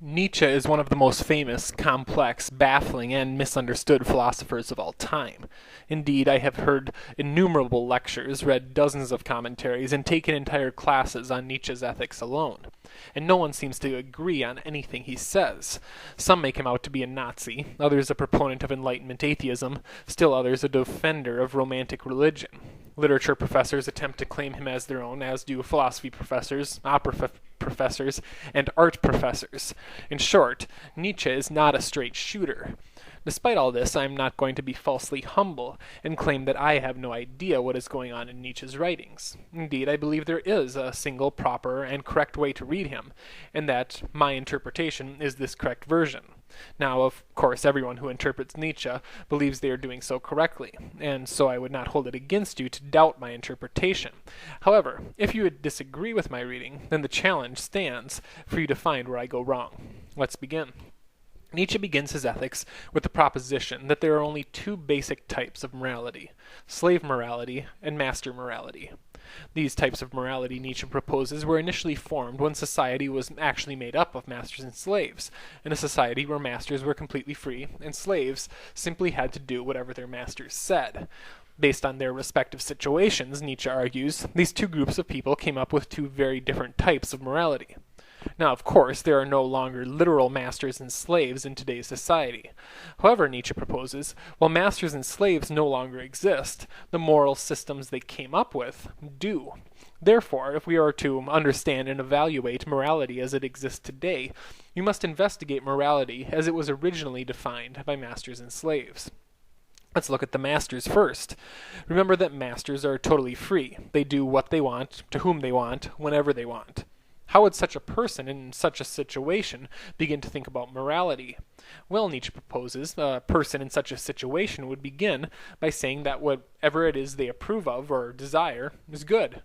Nietzsche is one of the most famous, complex, baffling, and misunderstood philosophers of all time. Indeed, I have heard innumerable lectures, read dozens of commentaries, and taken entire classes on Nietzsche's ethics alone. And no one seems to agree on anything he says. Some make him out to be a Nazi, others a proponent of Enlightenment atheism, still others a defender of romantic religion. Literature professors attempt to claim him as their own, as do philosophy professors, opera professors, and art professors. In short, Nietzsche is not a straight shooter. Despite all this, I am not going to be falsely humble and claim that I have no idea what is going on in Nietzsche's writings. Indeed, I believe there is a single, proper, and correct way to read him, and that my interpretation is this correct version. Now, of course, everyone who interprets Nietzsche believes they are doing so correctly, and so I would not hold it against you to doubt my interpretation. However, if you would disagree with my reading, then the challenge stands for you to find where I go wrong. Let's begin. Nietzsche begins his ethics with the proposition that there are only two basic types of morality: slave morality and master morality. These types of morality, Nietzsche proposes, were initially formed when society was actually made up of masters and slaves, in a society where masters were completely free and slaves simply had to do whatever their masters said. Based on their respective situations, Nietzsche argues, these two groups of people came up with two very different types of morality. Now, of course, there are no longer literal masters and slaves in today's society. However, Nietzsche proposes, while masters and slaves no longer exist, the moral systems they came up with do. Therefore, if we are to understand and evaluate morality as it exists today, we must investigate morality as it was originally defined by masters and slaves. Let's look at the masters first. Remember that masters are totally free. They do what they want, to whom they want, whenever they want. How would such a person in such a situation begin to think about morality? Well, Nietzsche proposes a person in such a situation would begin by saying that whatever it is they approve of or desire is good.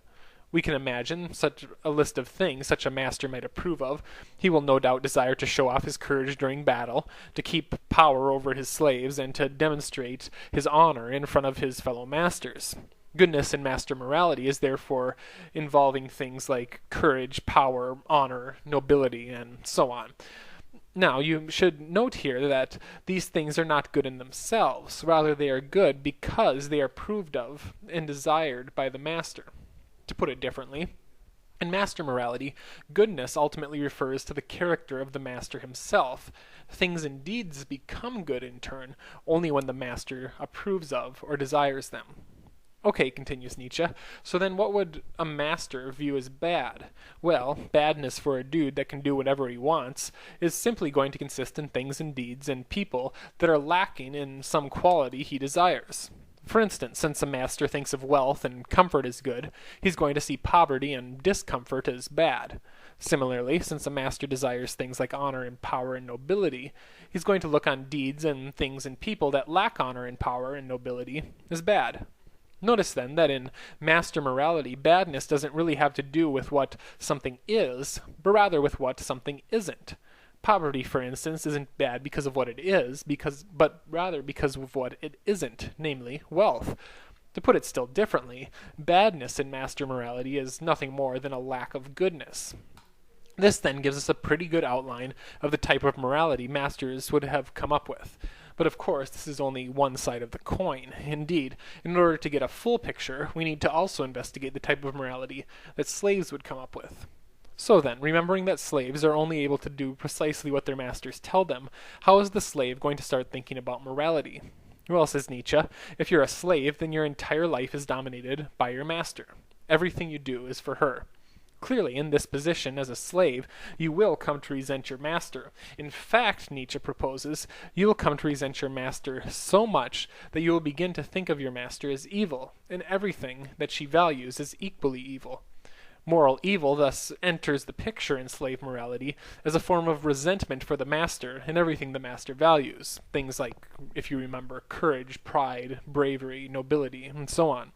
We can imagine such a list of things such a master might approve of. He will no doubt desire to show off his courage during battle, to keep power over his slaves, and to demonstrate his honor in front of his fellow masters. Goodness in master morality is therefore involving things like courage, power, honor, nobility, and so on. Now, you should note here that these things are not good in themselves. Rather, they are good because they are approved of and desired by the master. To put it differently, in master morality, goodness ultimately refers to the character of the master himself. Things and deeds become good in turn only when the master approves of or desires them. Okay, continues Nietzsche, so then what would a master view as bad? Well, badness for a dude that can do whatever he wants is simply going to consist in things and deeds and people that are lacking in some quality he desires. For instance, since a master thinks of wealth and comfort as good, he's going to see poverty and discomfort as bad. Similarly, since a master desires things like honor and power and nobility, he's going to look on deeds and things and people that lack honor and power and nobility as bad. Notice then that in master morality, badness doesn't really have to do with what something is, but rather with what something isn't. Poverty, for instance, isn't bad because of what it is, but rather because of what it isn't, namely wealth. To put it still differently, badness in master morality is nothing more than a lack of goodness. This then gives us a pretty good outline of the type of morality masters would have come up with. But of course, this is only one side of the coin. Indeed, in order to get a full picture, we need to also investigate the type of morality that slaves would come up with. So then, remembering that slaves are only able to do precisely what their masters tell them, how is the slave going to start thinking about morality? Well, says Nietzsche, if you're a slave, then your entire life is dominated by your master. Everything you do is for her. Clearly, in this position as a slave, you will come to resent your master. In fact, Nietzsche proposes, you will come to resent your master so much that you will begin to think of your master as evil, and everything that she values as equally evil. Moral evil thus enters the picture in slave morality as a form of resentment for the master and everything the master values. Things like, if you remember, courage, pride, bravery, nobility, and so on.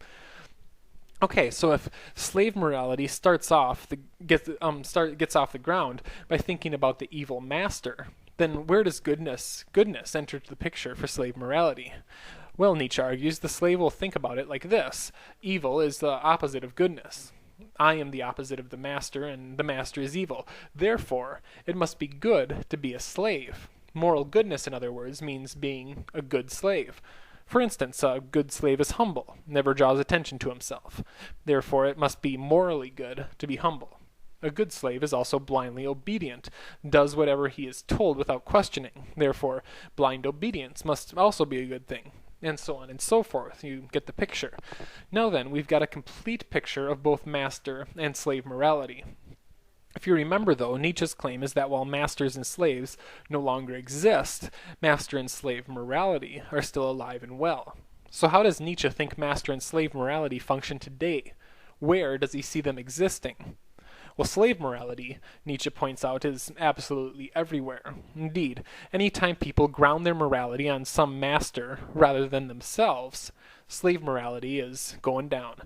Okay, so if slave morality gets off the ground by thinking about the evil master, then where does goodness enter the picture for slave morality? Well, Nietzsche argues the slave will think about it like this: evil is the opposite of goodness. I am the opposite of the master, and the master is evil. Therefore, it must be good to be a slave. Moral goodness, in other words, means being a good slave. For instance, a good slave is humble, never draws attention to himself. Therefore, it must be morally good to be humble. A good slave is also blindly obedient, does whatever he is told without questioning. Therefore, blind obedience must also be a good thing, and so on and so forth. You get the picture. Now then, we've got a complete picture of both master and slave morality. If you remember, though, Nietzsche's claim is that while masters and slaves no longer exist, master and slave morality are still alive and well. So how does Nietzsche think master and slave morality function today? Where does he see them existing? Well, slave morality, Nietzsche points out, is absolutely everywhere. Indeed, any time people ground their morality on some master rather than themselves, slave morality is going down.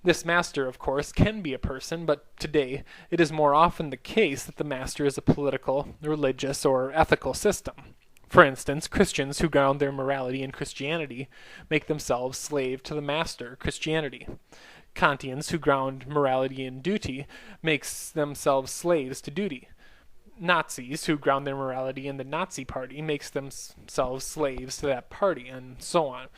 This master, of course, can be a person, but today it is more often the case that the master is a political, religious, or ethical system. For instance, Christians who ground their morality in Christianity make themselves slave to the master, Christianity. Kantians who ground morality in duty makes themselves slaves to duty. Nazis who ground their morality in the Nazi party makes themselves slaves to that party, and so on.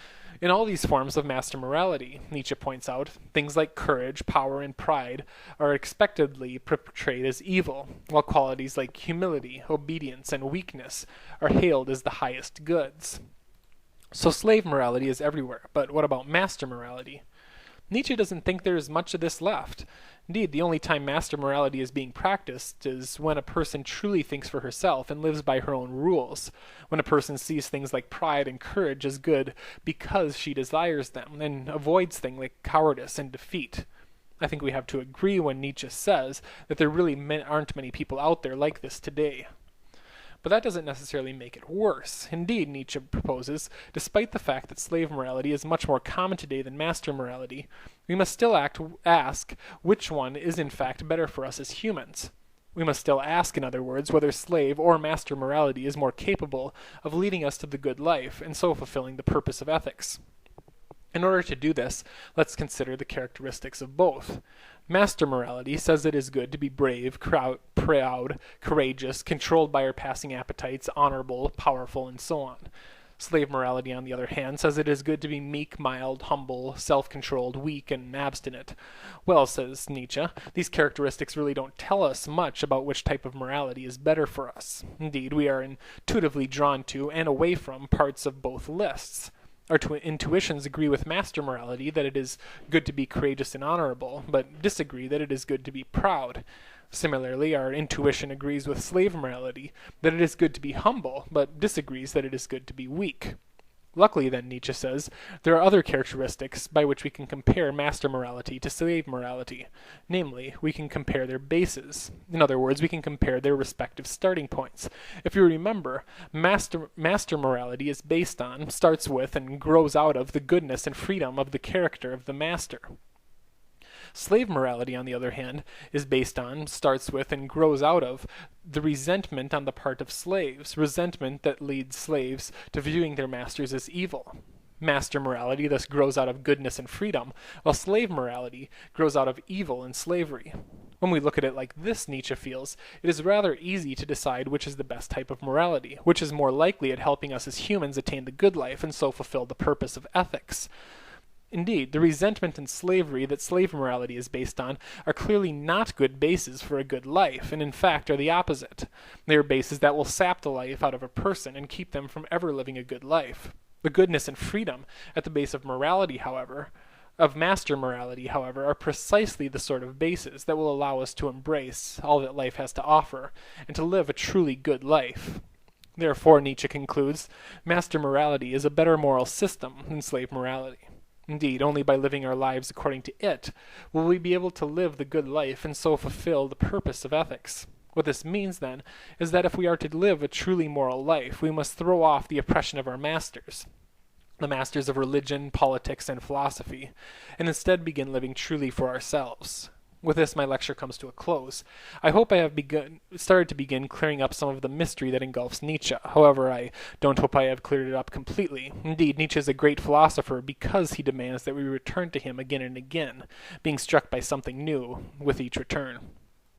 In all these forms of master morality, Nietzsche points out, things like courage, power, and pride are expectedly portrayed as evil, while qualities like humility, obedience, and weakness are hailed as the highest goods. So slave morality is everywhere, but what about master morality? Nietzsche doesn't think there is much of this left. Indeed, the only time master morality is being practiced is when a person truly thinks for herself and lives by her own rules, when a person sees things like pride and courage as good because she desires them, and avoids things like cowardice and defeat. I think we have to agree when Nietzsche says that there really aren't many people out there like this today. But that doesn't necessarily make it worse. Indeed, Nietzsche proposes, despite the fact that slave morality is much more common today than master morality, we must still ask which one is in fact better for us as humans. We must still ask, in other words, whether slave or master morality is more capable of leading us to the good life and so fulfilling the purpose of ethics. In order to do this, let's consider the characteristics of both. Master morality says it is good to be brave, proud, courageous, controlled by our passing appetites, honorable, powerful, and so on. Slave morality, on the other hand, says it is good to be meek, mild, humble, self-controlled, weak, and abstinent. Well, says Nietzsche, these characteristics really don't tell us much about which type of morality is better for us. Indeed, we are intuitively drawn to and away from parts of both lists. Our intuitions agree with master morality that it is good to be courageous and honorable, but disagree that it is good to be proud. Similarly, our intuition agrees with slave morality that it is good to be humble, but disagrees that it is good to be weak. Luckily, then, Nietzsche says, there are other characteristics by which we can compare master morality to slave morality. Namely, we can compare their bases. In other words, we can compare their respective starting points. If you remember, master morality is based on, starts with, and grows out of the goodness and freedom of the character of the master. Slave morality, on the other hand, is based on, starts with, and grows out of the resentment on the part of slaves, resentment that leads slaves to viewing their masters as evil. Master morality thus grows out of goodness and freedom, while slave morality grows out of evil and slavery. When we look at it like this, Nietzsche feels, it is rather easy to decide which is the best type of morality, which is more likely at helping us as humans attain the good life and so fulfill the purpose of ethics. Indeed, the resentment and slavery that slave morality is based on are clearly not good bases for a good life, and in fact are the opposite. They are bases that will sap the life out of a person and keep them from ever living a good life. The goodness and freedom at the base of morality, however, of master morality, however, are precisely the sort of bases that will allow us to embrace all that life has to offer and to live a truly good life. Therefore, Nietzsche concludes, master morality is a better moral system than slave morality. Indeed, only by living our lives according to it will we be able to live the good life and so fulfill the purpose of ethics. What this means, then, is that if we are to live a truly moral life, we must throw off the oppression of our masters, the masters of religion, politics, and philosophy, and instead begin living truly for ourselves. With this, my lecture comes to a close. I hope I have started to begin clearing up some of the mystery that engulfs Nietzsche. However, I don't hope I have cleared it up completely. Indeed, Nietzsche is a great philosopher because he demands that we return to him again and again, being struck by something new with each return.